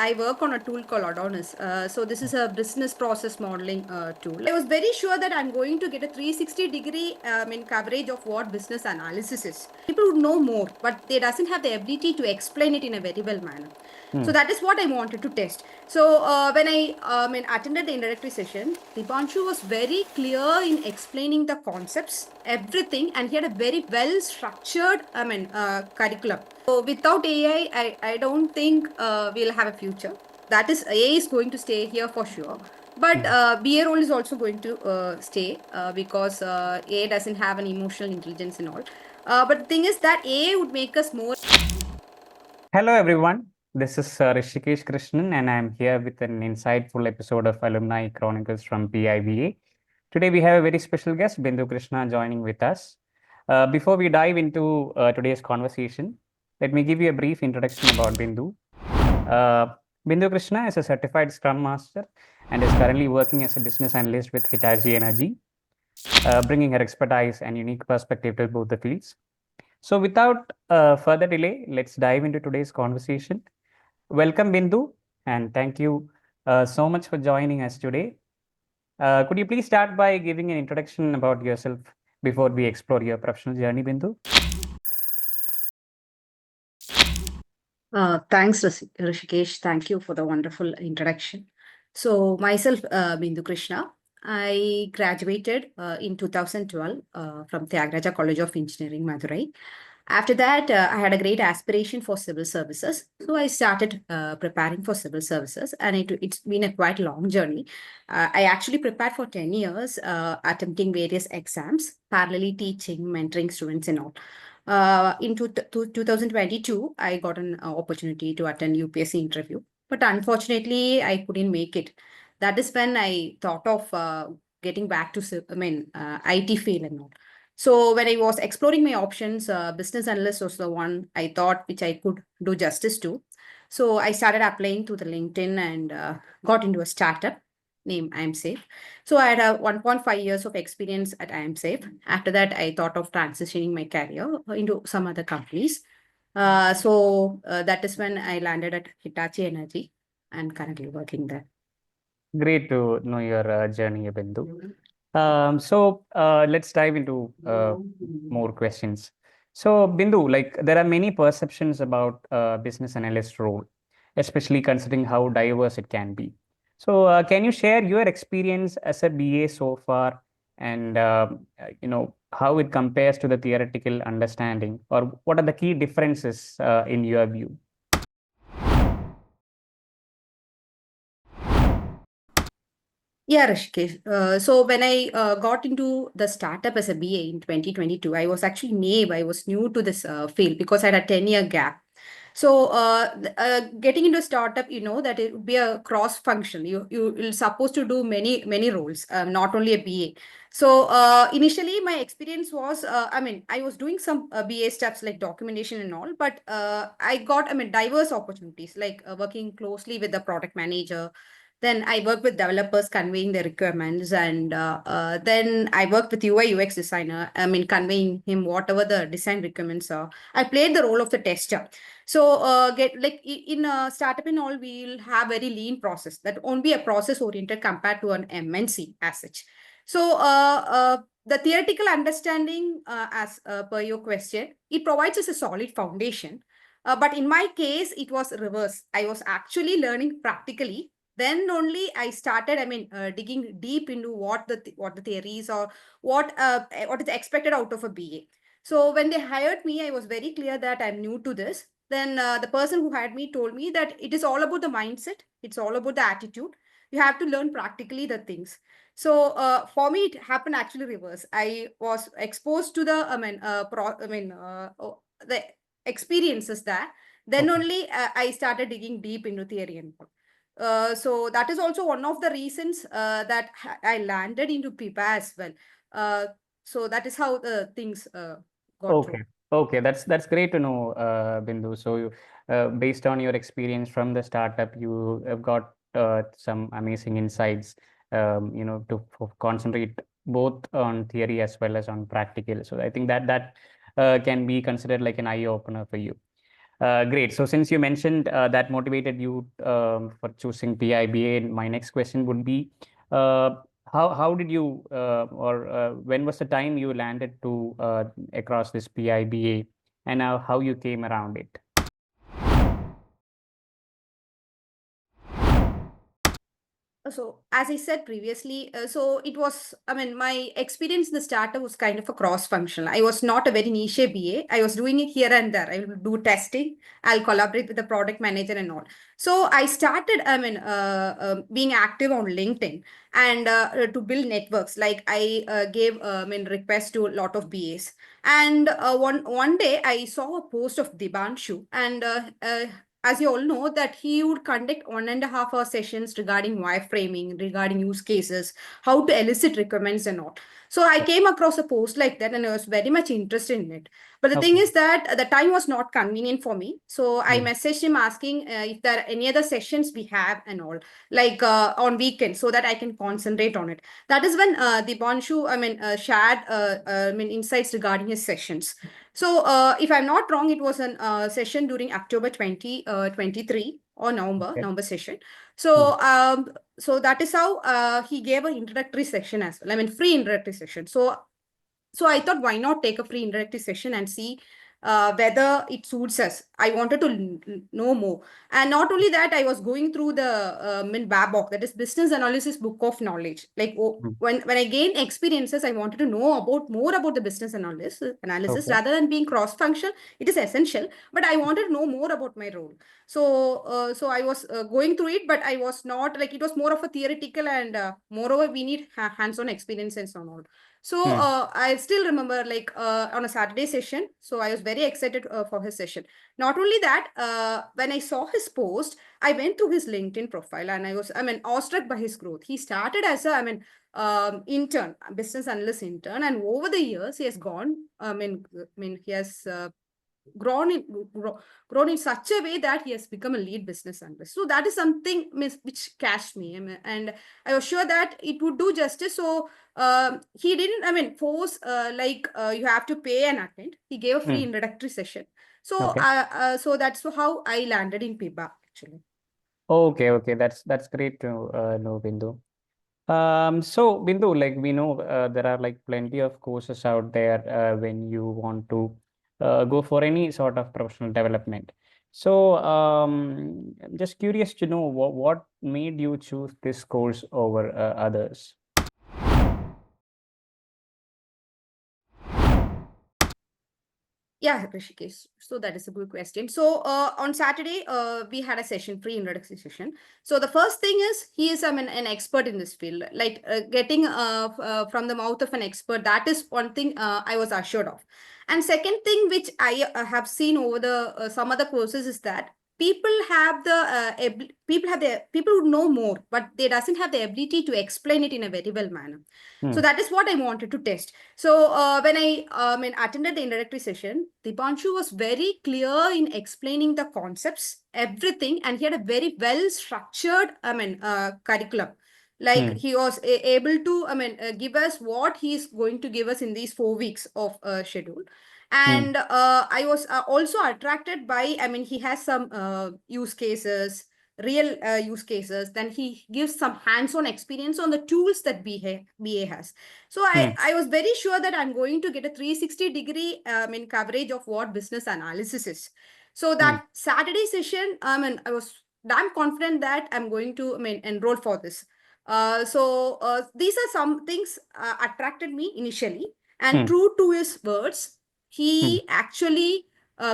I work on a tool called Adonis. So this is a business process modeling tool. I was very sure that I'm going to get a 360-degree coverage of what business analysis is. People would know more, but they doesn't have the ability to explain it in a very well manner. So that is what I wanted to test. So when I attended the introductory session, Dipanshu was very clear in explaining the concepts, everything, and he had a very well structured curriculum. So without AI, I don't think we'll have a future. That is, AI is going to stay here for sure. But BA role is also going to stay because AI doesn't have an emotional intelligence and all. But the thing is that AI would make us more. Hello, everyone. This is Rishikesh Krishnan, and I'm here with an insightful episode of Alumni Chronicles from PIBA. Today, we have a very special guest, Bindu Krishna, joining with us. Before we dive into today's conversation, let me give you a brief introduction about Bindu. Bindu Krishna is a certified Scrum Master and is currently working as a business analyst with Hitachi Energy, bringing her expertise and unique perspective to both the fields. So without further delay, let's dive into today's conversation. Welcome, Bindu, and thank you so much for joining us today. Could you please start by giving an introduction about yourself before we explore your professional journey, Bindu? Thanks, Rishikesh. Thank you for the wonderful introduction. So myself, Bindu Krishna. I graduated in 2012 from Tyagaraja College of Engineering, Madurai. After that, I had a great aspiration for civil services. So I started preparing for civil services, and it's been a quite long journey. I actually prepared for 10 years, attempting various exams, parallelly teaching, mentoring students and all. In 2022, I got an opportunity to attend UPSC interview, but unfortunately, I couldn't make it. That is when I thought of getting back to IT field and all. So when I was exploring my options, business analyst was the one I thought which I could do justice to. So I started applying to the LinkedIn and got into a startup named IamSafe. So I had a 1.5 years of experience at IamSafe. After that, I thought of transitioning my career into some other companies. That is when I landed at Hitachi Energy and currently working there. Great to know your journey, Bindu. Let's dive into more questions. So, Bindu, like there are many perceptions about business analyst role, especially considering how diverse it can be. So, can you share your experience as a BA so far, and how it compares to the theoretical understanding, or what are the key differences in your view? Yeah, Rishikesh. So when I got into the startup as a BA in 2022, I was actually naive. I was new to this field because I had a 10-year gap. So getting into a startup, you know that it would be a cross function. You're supposed to do many roles, not only a BA. So initially, my experience was, I was doing some BA stuffs like documentation and all, but I got, diverse opportunities like working closely with the product manager. Then I work with developers conveying their requirements, and then I work with UI UX designer. Conveying him whatever the design requirements are. I played the role of the tester. So get like in a startup and all, we'll have very lean process that won't be a process oriented compared to an MNC as such. So the theoretical understanding, as per your question, it provides us a solid foundation. But in my case, it was reverse. I was actually learning practically, then only I started, digging deep into what the theories or what is expected out of a BA. So when they hired me, I was very clear that I'm new to this. Then the person who hired me told me that it is all about the mindset. It's all about the attitude. You have to learn practically the things. So for me, it happened actually reverse. I was exposed to the experiences there. Then Okay. only I started digging deep into theory and all. So that is also one of the reasons that I landed into PIBA as well. So that is how the things got through. Okay. Okay, that's great to know, Bindu. So, based on your experience from the startup, you have got some amazing insights, to concentrate both on theory as well as on practical. So, I think that can be considered like an eye opener for you. Great. So since you mentioned that motivated you for choosing PIBA, my next question would be, uh, how did you or when was the time you landed to across this PIBA, and how you came around it? So as I said previously, so it was, I mean, my experience in the startup was kind of a cross-functional. I was not a very niche BA. I was doing it here and there. I will do testing. I'll collaborate with the product manager and all. So I started, I mean, being active on LinkedIn and to build networks. Like I gave, I mean, requests to a lot of BAs. And one day I saw a post of Dibanshu, and as you all know, that he would conduct 1.5 hour sessions regarding wireframing, regarding use cases, how to elicit requirements and all. So I came across a post like that and I was very much interested in it. But the thing Okay. is that the time was not convenient for me. So I Mm. messaged him asking if there are any other sessions we have and all, like on weekends, so that I can concentrate on it. That is when the Bonshu, I mean, shared, I mean, insights regarding his sessions. So, if I'm not wrong, it was a session during October 2023 or Okay. November session. Mm. So that is how he gave an introductory session as well. I mean, free introductory session. So I thought, why not take a free interactive session and see whether it suits us. I wanted to know more. And not only that, I was going through the BABOK, that is Business Analysis Book of Knowledge. Like Mm. when I gained experiences, I wanted to know about more about the business analysis Okay. rather than being cross-functional. It is essential, but I wanted to know more about my role. So I was going through it, but I was not like, it was more of a theoretical, and moreover, we need hands-on experiences and all. So Mm. I still remember, like on a Saturday session. So I was very excited for his session. Not only that, when I saw his post, I went to his LinkedIn profile and I was, I mean, awestruck by his growth. He started as a, I mean, intern, business analyst intern, and over the years he has gone. I mean, he has grown in grown in such a way that he has become a lead business analyst. So that is something which catched me. I mean, and I was sure that it would do justice. So he didn't, I mean, force like you have to pay and attend. He gave a free Mm. introductory session. So Okay. so that's how I landed in PIBA actually. Okay. Okay. That's great to know, Bindu. So Bindu, like we know, there are like plenty of courses out there when you want to go for any sort of professional development. So I'm just curious to know what made you choose this course over others. Yeah, Rishikesh. So that is a good question. So on Saturday, we had a session, free introductory session. So the first thing is, he is, I mean, an expert in this field. Like getting from the mouth of an expert, that is one thing I was assured of. And second thing, which I have seen over the some other courses, is that people who know more, but they doesn't have the ability to explain it in a very well manner. So Hmm. that is what I wanted to test. So when I attended the introductory session, Dipanshu was very clear in explaining the concepts, everything, and he had a very well structured, curriculum. Like Hmm. he was able to, give us what he's going to give us in these 4 weeks of schedule. Hmm. And I was also attracted by, I mean, he has some use cases, real use cases. Then he gives some hands-on experience on the tools that BA has. So Hmm. I was very sure that I'm going to get a 360-degree coverage of what business analysis is. So Hmm. that Saturday session, I was damn confident that I'm going to enroll for this. These are some things attracted me initially. And Hmm. true to his words, Hmm. he actually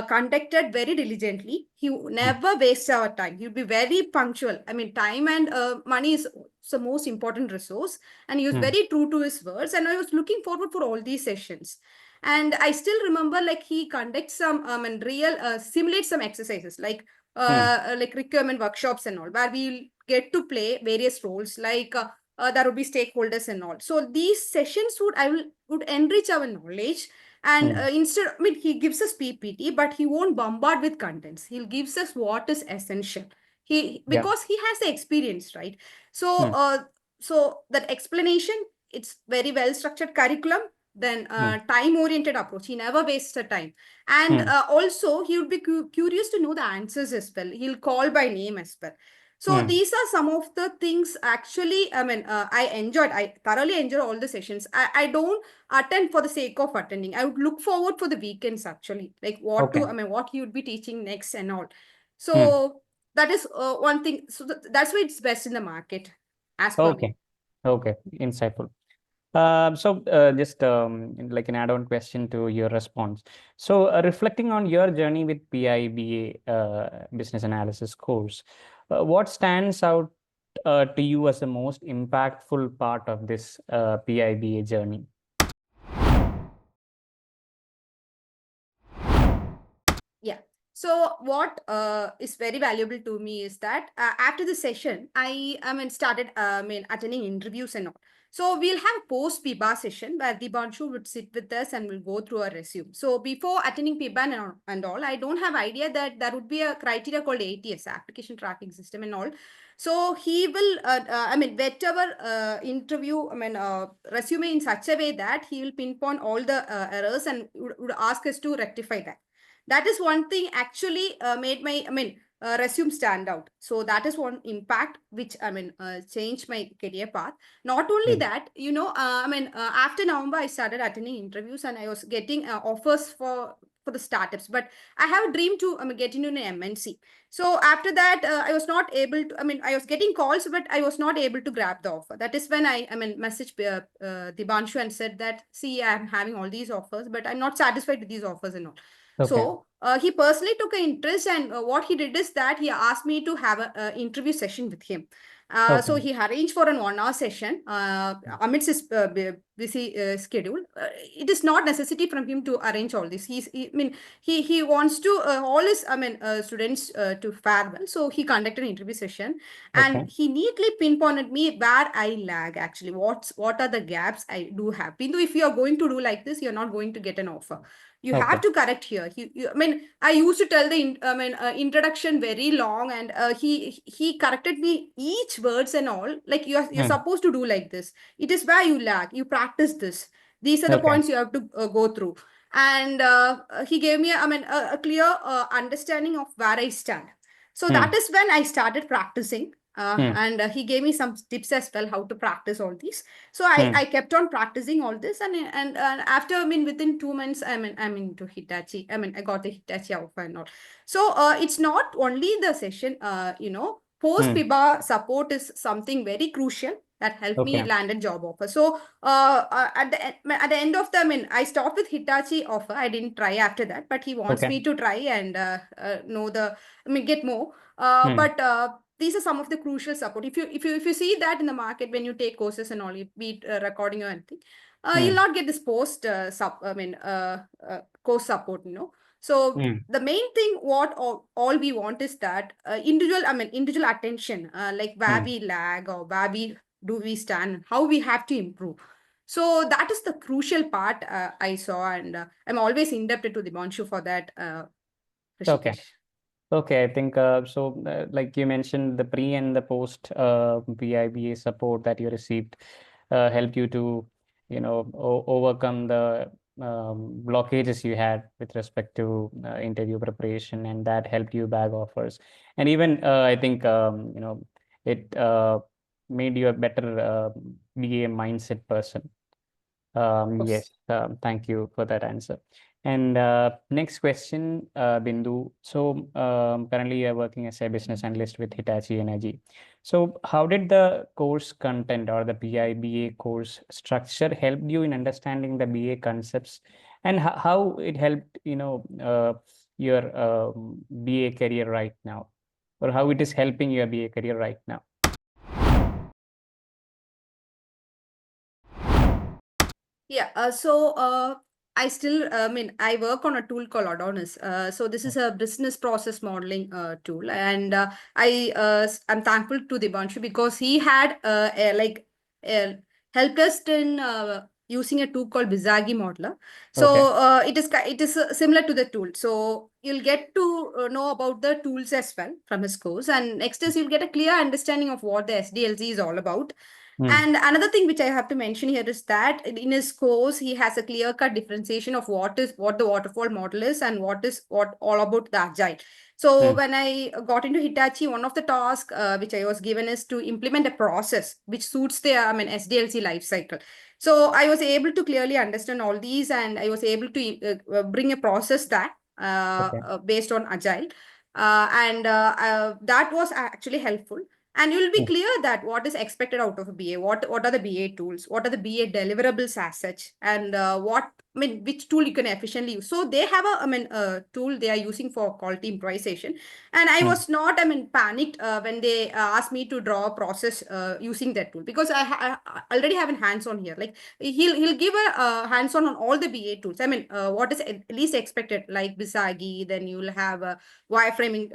conducted very diligently. He Hmm. never wastes our time. He'll be very punctual. I mean, time and money is the most important resource, and he was Hmm. very true to his words, and I was looking forward for all these sessions. And I still remember, like, he conducts some and real simulate some exercises, Hmm. like requirement workshops and all, where we'll get to play various roles, like there would be stakeholders and all. So these sessions would enrich our knowledge. And Hmm. instead, I mean, he gives us PPT, but he won't bombard with contents. He'll gives us what is essential. He, Yeah. because he has the experience, right? So Hmm. so that explanation, it's very well structured curriculum. then time-oriented approach. He never wastes the time. And also, he would be curious to know the answers as well. He'll call by name as well. So these are some of the things actually, I thoroughly enjoy all the sessions. I don't attend for the sake of attending. I would look forward for the weekends actually, like Okay. what he would be teaching next and all. Hmm. So that is one thing. So that's why it's best in the market, as per me. Okay. Okay. Insightful. Just like an add-on question to your response. So, reflecting on your journey with PIBA business analysis course, what stands out to you as the most impactful part of this PIBA journey? Yeah. So what is very valuable to me is that after the session, started attending interviews and all. So we'll have a post PIBA session where Dibanshu would sit with us and we'll go through our resume. So before attending PIBA and all, I don't have idea that there would be a criteria called ATS, Application Tracking System and all. So he will, vet our interview, resume in such a way that he will pinpoint all the errors and would ask us to rectify that. That is one thing actually made my resume stand out. So that is one impact which changed my career path. Not only Hmm. that, after November I started attending interviews and I was getting offers for the startups, but I have a dream to get into an MNC. So after that I was not able to, I was getting calls but I was not able to grab the offer. That is when I messaged Dibanshu and said that, see, I'm having all these offers but I'm not satisfied with these offers and all. Okay. So he personally took an interest, and what he did is that he asked me to have an interview session with him. So Okay. he arranged for an 1 hour session amidst his busy schedule. It is not necessity from him to arrange all this. He wants to all his students to fare well. So he conducted an interview session, Okay. and he neatly pinpointed me where I lag. Actually, what are the gaps I do have? Bindu, if you are going to do like this, you're not going to get an offer. You have Okay. to correct here. I used to tell the introduction very long, and he corrected me each words and all. Like you're Hmm. supposed to do like this. It is where you lag. You practice this. These are the Okay. points you have to go through. And he gave me a clear understanding of where I stand. So that Hmm. is when I started practicing. Hmm. And he gave me some tips as well how to practice all these. So Hmm. I kept on practicing all this, and after within 2 months I'm into Hitachi. I got the Hitachi offer and all. So it's not only the session. Post Hmm. PIBA support is something very crucial that helped me Okay. land a job offer. So at the end of the, I stopped with Hitachi offer. I didn't try after that, but he wants Okay. me to try and know the, get more. Hmm. But these are some of the crucial support. If you see that in the market when you take courses and all, be it recording or anything, you'll Hmm. not get this post course support. So Hmm. the main thing what all we want is that individual attention, like where Hmm. we lag or where we stand, how we have to improve. So that is the crucial part I saw, and I'm always indebted to the Dibanshu for that, Okay. Rishikesh. Okay, I think like you mentioned, the pre and the post PIBA support that you received helped you to, overcome the blockages you had with respect to interview preparation, and that helped you bag offers. And even I think it made you a better BA mindset person. Of course. Yes, thank you for that answer. And next question, Bindu. So currently you're working as a business analyst with Hitachi Energy. So how did the course content or the PIBA course structure help you in understanding the BA concepts, and how it helped, your BA career right now, or how it is helping your BA career right now? Yeah, I still, I work on a tool called Adonis. So this is a business process modeling tool, and I'm thankful to Dibanshu because he had uh, helped us in using a tool called Bizagi Modeler. Okay. So it is similar to the tool. So you'll get to know about the tools as well from his course, and next is you'll get a clear understanding of what the SDLC is all about. And another thing which I have to mention here is that in his course, he has a clear-cut differentiation of what the waterfall model is and what all about the agile. So when I got into Hitachi, one of the tasks which I was given is to implement a process which suits the SDLC life cycle. So I was able to clearly understand all these, and I was able to bring a process that Okay. based on agile, and that was actually helpful. And you will be Mm. clear that what is expected out of a BA, what are the BA tools, what are the BA deliverables as such, and which tool you can efficiently use. So they have a tool they are using for quality improvisation. And I Mm. was not, panicked when they asked me to draw a process using that tool, because I already have a hands-on here. Like he'll give a hands-on on all the BA tools. What is at least expected, like Visagi, then you'll have wireframing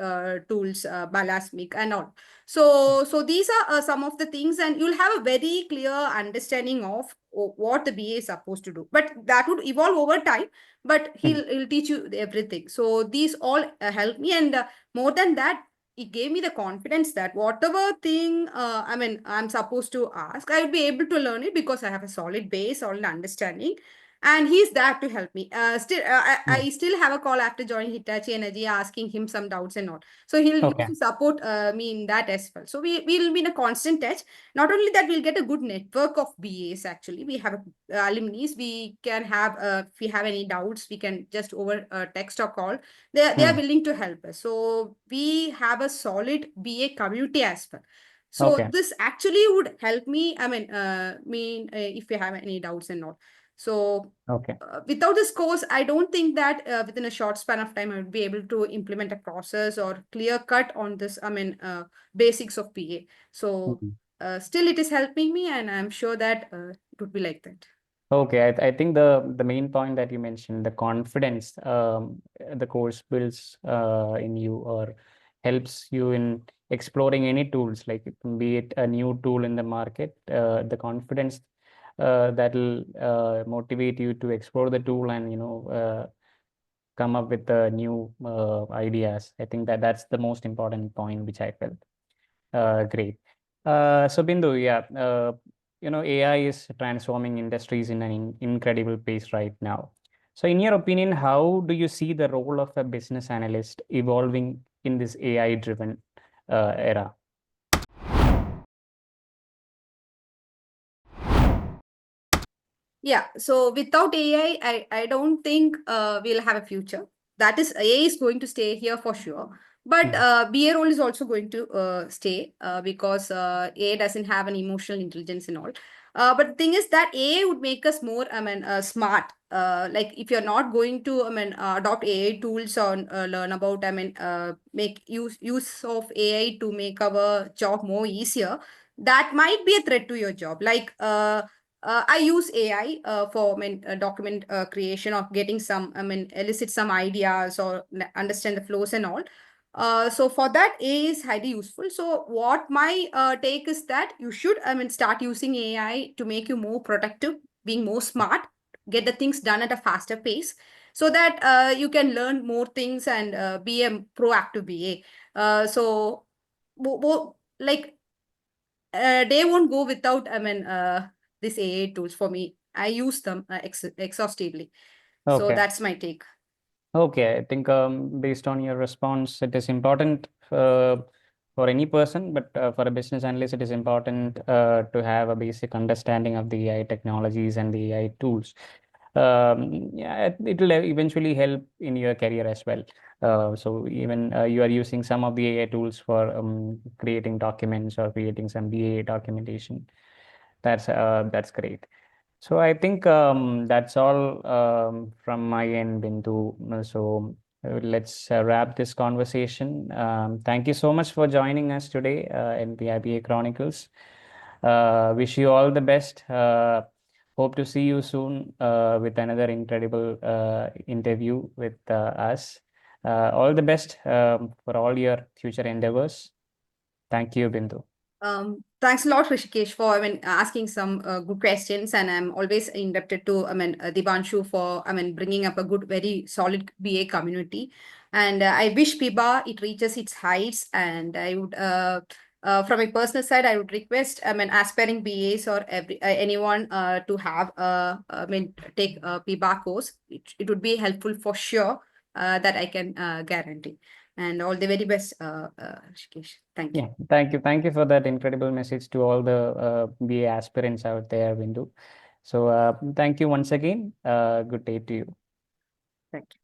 tools, Balasmic and all. So these are some of the things, and you'll have a very clear understanding of what the BA is supposed to do. But that would evolve over time. But Mm. he'll teach you everything. So these all help me, and more than that, it gave me the confidence that whatever thing I'm supposed to ask, I will be able to learn it because I have a solid base, solid understanding. And he's there to help me. I still have a call after joining Hitachi Energy, asking him some doubts and all. So he'll Okay. used to support me in that as well. So we'll be in a constant touch. Not only that, we'll get a good network of BAs. Actually, we have alumni. We can have if we have any doubts, we can just over text or call. They are Mm. willing to help us. So we have a solid BA community as well. So Okay. this actually would help me. If we have any doubts and all. So Okay. without this course, I don't think that within a short span of time, I would be able to implement a process or clear cut on this, basics of PA. So Mm. still it is helping me, and I'm sure that it would be like that. Okay, I think the main point that you mentioned, the confidence the course builds in you or helps you in exploring any tools, like be it a new tool in the market, the confidence that will motivate you to explore the tool and come up with new ideas. I think that's the most important point which I felt. Great. So Bindu, yeah, AI is transforming industries in an incredible pace right now. So in your opinion, how do you see the role of a business analyst evolving in this AI-driven era? Yeah, so without AI, I don't think we'll have a future. That is, AI is going to stay here for sure. But Mm. BA role is also going to stay because AI doesn't have an emotional intelligence and all. But the thing is that AI would make us more, smart. Like if you're not going to, adopt AI tools or learn about, make use of AI to make our job more easier, that might be a threat to your job. Like, I use AI for document creation or getting some, elicit some ideas or understand the flows and all. So for that, AI is highly useful. So what my take is that you should, start using AI to make you more productive, being more smart, get the things done at a faster pace, so that you can learn more things and be a proactive BA. So, like they won't go without, this AI tools for me. I use them exhaustively. So Okay. that's my take. Okay, I think based on your response, it is important for any person, but for a business analyst, it is important to have a basic understanding of the AI technologies and the AI tools. Yeah, it will eventually help in your career as well. So even you are using some of the AI tools for creating documents or creating some BA documentation. That's great. So I think that's all from my end, Bindu. Let's wrap this conversation. Thank you so much for joining us today in the IBA Chronicles. Wish you all the best. Hope to see you soon with another incredible interview with us. All the best for all your future endeavors. Thank you, Bindu. Thanks a lot, Rishikesh, for asking some good questions, and I'm always indebted to Dibanshu for bringing up a good, very solid BA community. And I wish PIBA it reaches its heights, and I would from my personal side, I would request, aspiring BAs or anyone to have, take a PIBA course. It would be helpful for sure, that I can guarantee. And all the very best, Rishikesh. Thank you. Yeah, thank you. Thank you for that incredible message to all the BA aspirants out there, Bindu. So thank you once again. Good day to you. Thank you.